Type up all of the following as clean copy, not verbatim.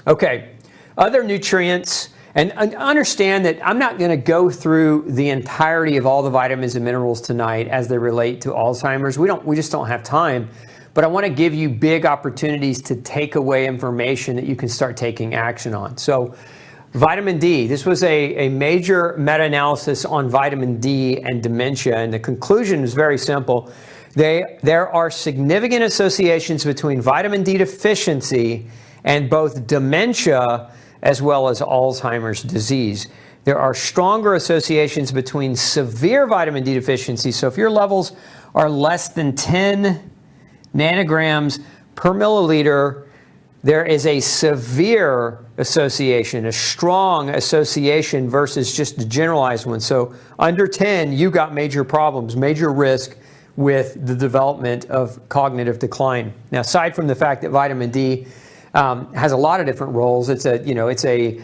Okay, other nutrients, and understand that I'm not going to go through the entirety of all the vitamins and minerals tonight as they relate to Alzheimer's. We just don't have time. But I want to give you big opportunities to take away information that you can start taking action on. So vitamin D, this was a major meta-analysis on vitamin D and dementia, and the conclusion is very simple. There are significant associations between vitamin D deficiency and both dementia as well as Alzheimer's disease. There are stronger associations between severe vitamin D deficiency. So if your levels are less than 10 nanograms per milliliter, there is a severe association, a strong association versus just a generalized one. So under 10, you got major problems, major risk with the development of cognitive decline. Now, aside from the fact that vitamin D has a lot of different roles, it's a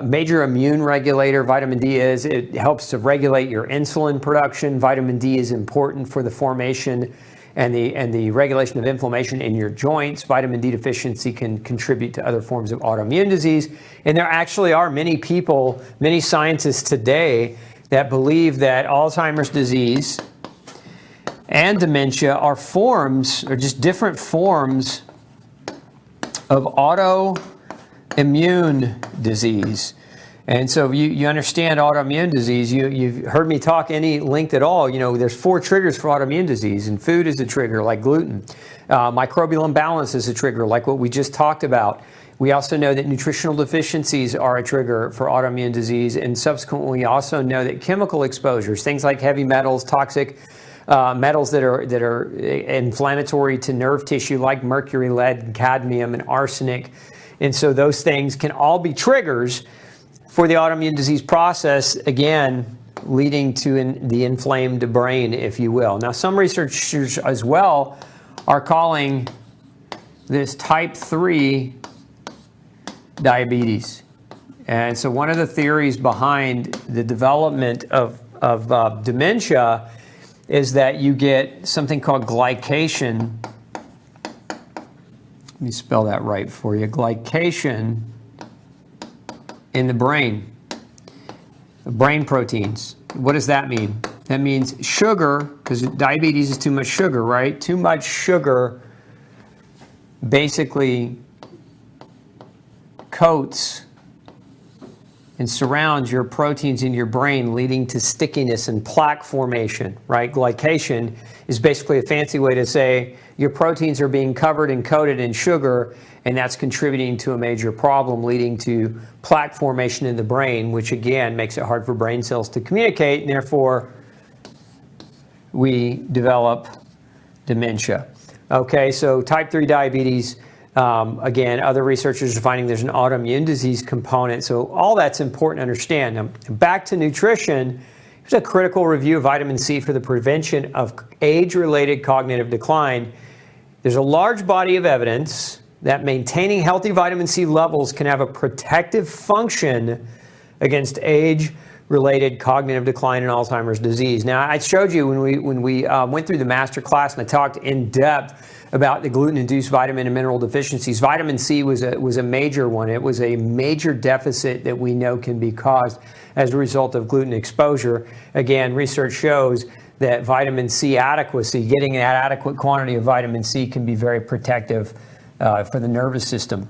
major immune regulator. Vitamin D it helps to regulate your insulin production. Vitamin D is important for the formation and the regulation of inflammation in your joints. Vitamin D deficiency can contribute to other forms of autoimmune disease. And there actually are many people, many scientists today that believe that Alzheimer's disease and dementia are just different forms of autoimmune disease. And so you understand autoimmune disease. You've heard me talk any length at all. There's 4 triggers for autoimmune disease, and food is a trigger, like gluten. Microbial imbalance is a trigger, like what we just talked about. We also know that nutritional deficiencies are a trigger for autoimmune disease, and subsequently we also know that chemical exposures, things like heavy metals, toxic metals that are inflammatory to nerve tissue, like mercury, lead, cadmium, and arsenic. And so those things can all be triggers for the autoimmune disease process, again, leading to the inflamed brain, if you will. Now, some researchers as well are calling this type 3 diabetes. And so one of the theories behind the development of dementia is that you get something called glycation. Let me spell that right for you. Glycation in the brain proteins. What does that mean? That means sugar, because diabetes is too much sugar, right? Too much sugar basically coats and surrounds your proteins in your brain, leading to stickiness and plaque formation, right? Glycation is basically a fancy way to say your proteins are being covered and coated in sugar, and that's contributing to a major problem, leading to plaque formation in the brain, which again makes it hard for brain cells to communicate, and therefore we develop dementia. Okay, so type 3 diabetes, again, other researchers are finding there's an autoimmune disease component, so all that's important to understand. Now, back to nutrition. Here's a critical review of vitamin C for the prevention of age-related cognitive decline. There's a large body of evidence that maintaining healthy vitamin C levels can have a protective function against age-related cognitive decline in Alzheimer's disease. Now, I showed you when we went through the master class, and I talked in depth about the gluten-induced vitamin and mineral deficiencies. Vitamin C was a major one. It was a major deficit that we know can be caused as a result of gluten exposure. Again, research shows that vitamin C adequacy, getting an adequate quantity of vitamin C, can be very protective for the nervous system.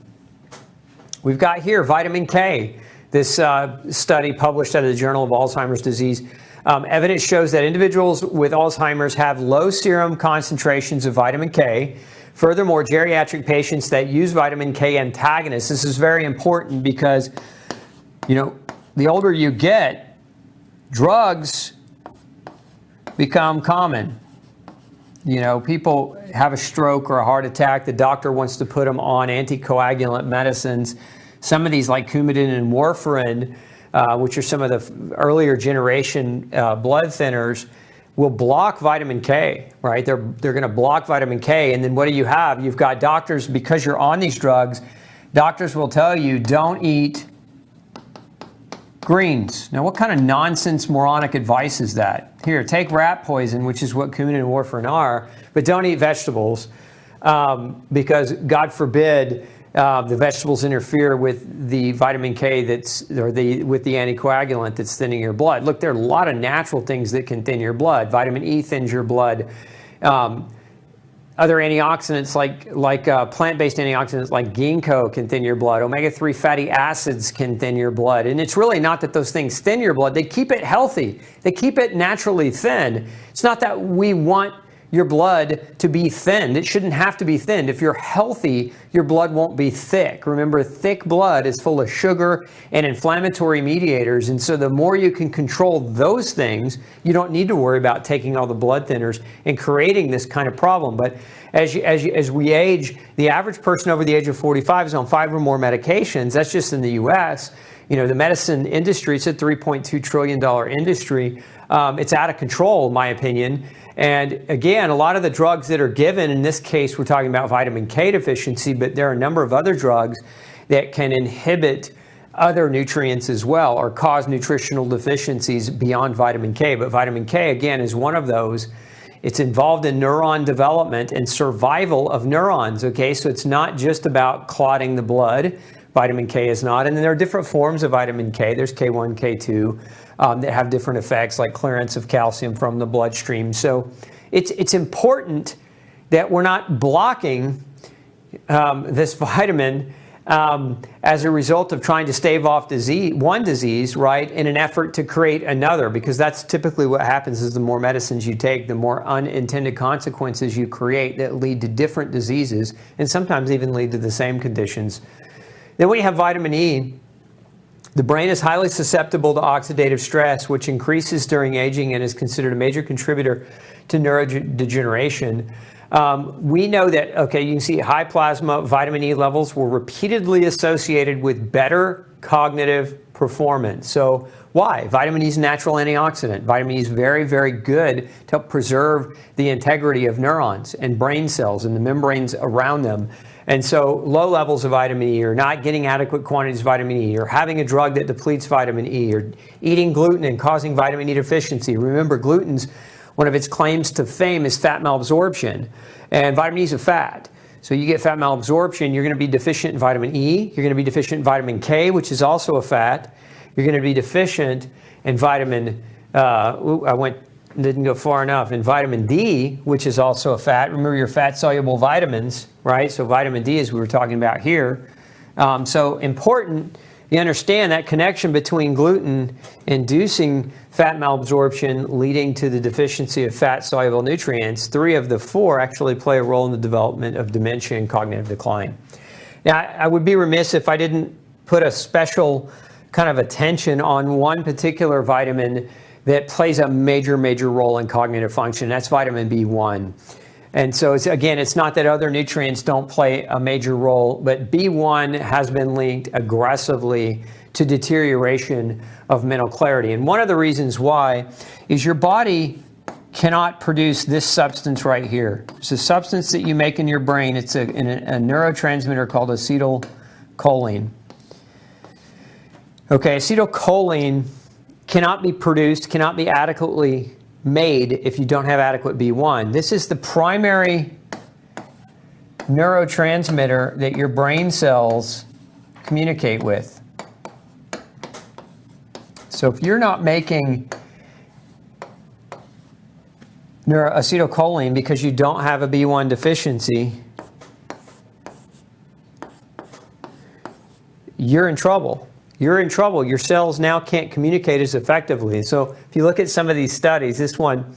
We've got here vitamin K. This study published out of the Journal of Alzheimer's Disease. Evidence shows that individuals with Alzheimer's have low serum concentrations of vitamin K. Furthermore, geriatric patients that use vitamin K antagonists, this is very important because, the older you get, drugs become common. People have a stroke or a heart attack. The doctor wants to put them on anticoagulant medicines. Some of these, like Coumadin and warfarin, which are some of the earlier generation blood thinners, will block vitamin K, right? They're going to block vitamin K. And then what do you have? You've got doctors, because you're on these drugs, doctors will tell you, don't eat greens. Now, what kind of nonsense, moronic advice is that? Here, take rat poison, which is what Coumadin and warfarin are, but don't eat vegetables because, God forbid, the vegetables interfere with the vitamin K with the anticoagulant that's thinning your blood. Look, there are a lot of natural things that can thin your blood. Vitamin E thins your blood. Other antioxidants like plant-based antioxidants like ginkgo can thin your blood. Omega-3 fatty acids can thin your blood. And it's really not that those things thin your blood. They keep it healthy. They keep it naturally thin. It's not that we want your blood to be thinned. It shouldn't have to be thinned. If you're healthy, your blood won't be thick. Remember, thick blood is full of sugar and inflammatory mediators, and so the more you can control those things, you don't need to worry about taking all the blood thinners and creating this kind of problem. But as we age, the average person over the age of 45 is on 5 or more medications. That's just in the U.S. You know, the medicine industry, it's a $3.2 trillion industry. It's out of control, in my opinion. And again, a lot of the drugs that are given, in this case, we're talking about vitamin K deficiency, but there are a number of other drugs that can inhibit other nutrients as well or cause nutritional deficiencies beyond vitamin K. But vitamin K, again, is one of those. It's involved in neuron development and survival of neurons, okay? So it's not just about clotting the blood. Vitamin K is not. And then there are different forms of vitamin K. There's K1, K2. That have different effects like clearance of calcium from the bloodstream. So it's important that we're not blocking this vitamin as a result of trying to stave off one disease, right, in an effort to create another, because that's typically what happens is the more medicines you take, the more unintended consequences you create that lead to different diseases and sometimes even lead to the same conditions. Then we have vitamin E. The brain is highly susceptible to oxidative stress, which increases during aging and is considered a major contributor to neurodegeneration. We know that, okay, you can see high plasma vitamin E levels were repeatedly associated with better cognitive performance. So why? Vitamin E is a natural antioxidant. Vitamin E is very, very good to help preserve the integrity of neurons and brain cells and the membranes around them. And so low levels of vitamin E, or not getting adequate quantities of vitamin E, or having a drug that depletes vitamin E, or eating gluten and causing vitamin E deficiency. Remember, gluten's one of its claims to fame is fat malabsorption, and vitamin E is a fat. So you get fat malabsorption, you're going to be deficient in vitamin E, you're going to be deficient in vitamin K, which is also a fat, you're going to be deficient in vitamin, didn't go far enough, in vitamin D, which is also a fat. Remember your fat-soluble vitamins, right? So vitamin D, as we were talking about here. So important you understand that connection between gluten inducing fat malabsorption leading to the deficiency of fat-soluble nutrients. 3 of the 4 actually play a role in the development of dementia and cognitive decline. Now, I would be remiss if I didn't put a special kind of attention on one particular vitamin that plays a major, major role in cognitive function. That's vitamin B1. And so, it's not that other nutrients don't play a major role, but B1 has been linked aggressively to deterioration of mental clarity. And one of the reasons why is your body cannot produce this substance right here. It's a substance that you make in your brain. It's a neurotransmitter called acetylcholine. Okay, acetylcholine cannot be produced, cannot be adequately made if you don't have adequate B1. This is the primary neurotransmitter that your brain cells communicate with. So if you're not making acetylcholine because you don't have a B1 deficiency, you're in trouble. You're in trouble. Your cells now can't communicate as effectively. So if you look at some of these studies, this one,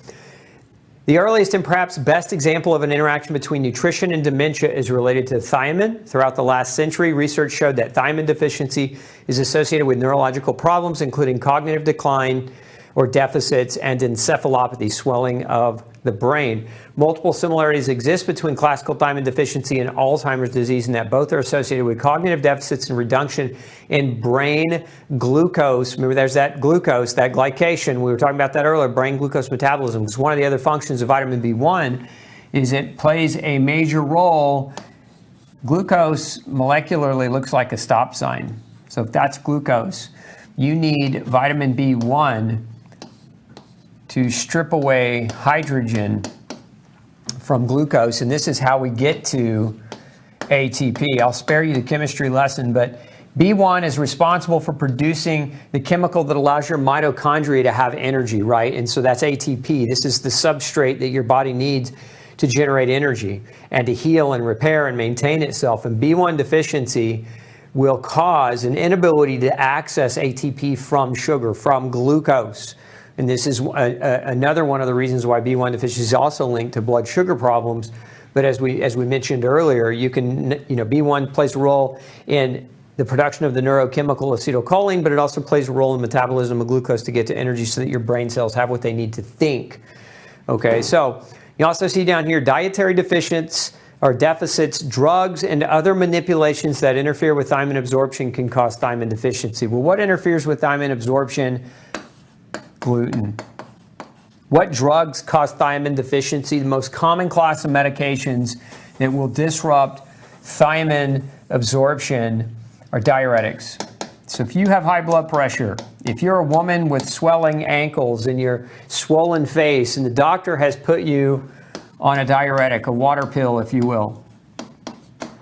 the earliest and perhaps best example of an interaction between nutrition and dementia is related to thiamine. Throughout the last century, research showed that thiamine deficiency is associated with neurological problems, including cognitive decline or deficits and encephalopathy, swelling of the brain. Multiple similarities exist between classical thiamine deficiency and Alzheimer's disease in that both are associated with cognitive deficits and reduction in brain glucose. Remember, there's that glucose, that glycation. We were talking about that earlier, brain glucose metabolism. Because one of the other functions of vitamin B1 is it plays a major role. Glucose molecularly looks like a stop sign. So if that's glucose, you need vitamin B1 to strip away hydrogen from glucose, and this is how we get to ATP. I'll spare you the chemistry lesson, but B1 is responsible for producing the chemical that allows your mitochondria to have energy, right? And so that's ATP. This is the substrate that your body needs to generate energy and to heal and repair and maintain itself. And B1 deficiency will cause an inability to access ATP from sugar, from glucose. And this is another one of the reasons why B1 deficiency is also linked to blood sugar problems. But as we mentioned earlier, B1 plays a role in the production of the neurochemical acetylcholine, but it also plays a role in metabolism of glucose to get to energy so that your brain cells have what they need to think. Okay, so you also see down here dietary deficits, drugs, and other manipulations that interfere with thiamine absorption can cause thiamine deficiency. Well, what interferes with thiamine absorption? Gluten. What drugs cause thiamine deficiency? The most common class of medications that will disrupt thiamine absorption are diuretics. So if you have high blood pressure, if you're a woman with swelling ankles and your swollen face, and the doctor has put you on a diuretic, a water pill, if you will.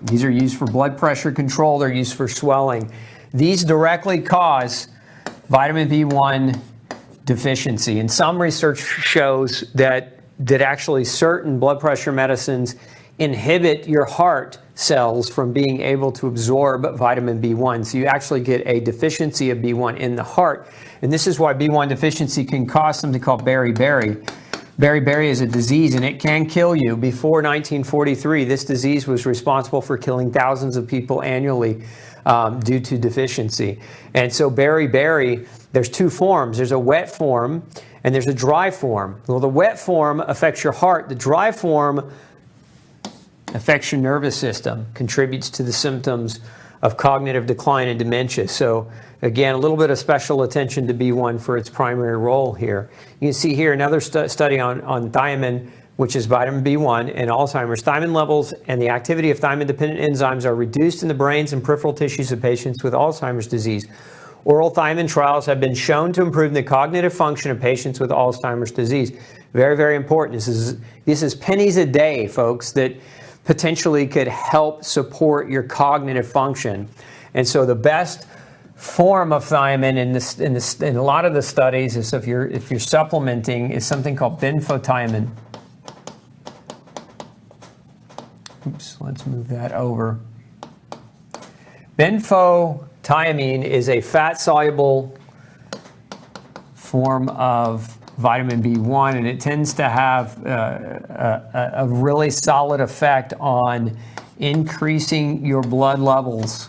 These are used for blood pressure control. They're used for swelling. These directly cause vitamin B1 deficiency. And some research shows that actually certain blood pressure medicines inhibit your heart cells from being able to absorb vitamin B1. So you actually get a deficiency of B1 in the heart. And this is why B1 deficiency can cause something called beriberi. Beriberi is a disease, and it can kill you. Before 1943, this disease was responsible for killing thousands of people annually due to deficiency. And so beriberi, there's two forms. There's a wet form and there's a dry form. Well, the wet form affects your heart. The dry form affects your nervous system, contributes to the symptoms of cognitive decline and dementia. So again, a little bit of special attention to B1 for its primary role here. You can see here another study on thiamine, which is vitamin B1 and Alzheimer's. Thiamine levels and the activity of thiamine-dependent enzymes are reduced in the brains and peripheral tissues of patients with Alzheimer's disease. Oral thiamine trials have been shown to improve the cognitive function of patients with Alzheimer's disease. Very, very important. This is pennies a day, folks, that potentially could help support your cognitive function. And so the best form of thiamine in a lot of the studies is if you're supplementing is something called benfotiamine. Oops, let's move that over. Benfotiamine is a fat-soluble form of vitamin B1, and it tends to have a really solid effect on increasing your blood levels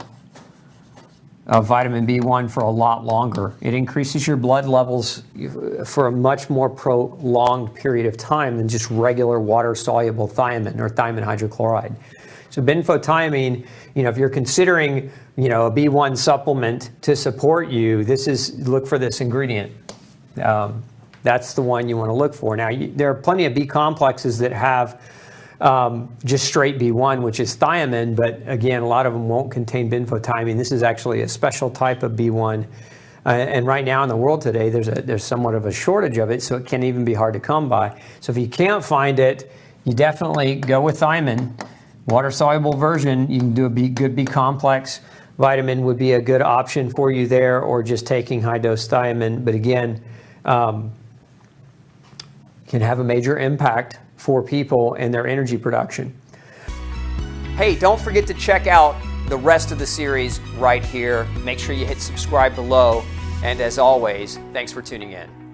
of vitamin B1 for a lot longer. It increases your blood levels for a much more prolonged period of time than just regular water-soluble thiamine or thiamine hydrochloride. So benfotiamine, if you're considering, a B1 supplement to support you, look for this ingredient. That's the one you want to look for. Now, there are plenty of B complexes that have just straight B1, which is thiamine, but again, a lot of them won't contain benfotiamine. This is actually a special type of B1. And right now in the world today, there's somewhat of a shortage of it, so it can even be hard to come by. So if you can't find it, you definitely go with thiamine. Water-soluble version, you can do a good B complex. Vitamin would be a good option for you there, or just taking high-dose thiamine. But again, can have a major impact for people and their energy production. Hey, don't forget to check out the rest of the series right here. Make sure you hit subscribe below. And as always, thanks for tuning in.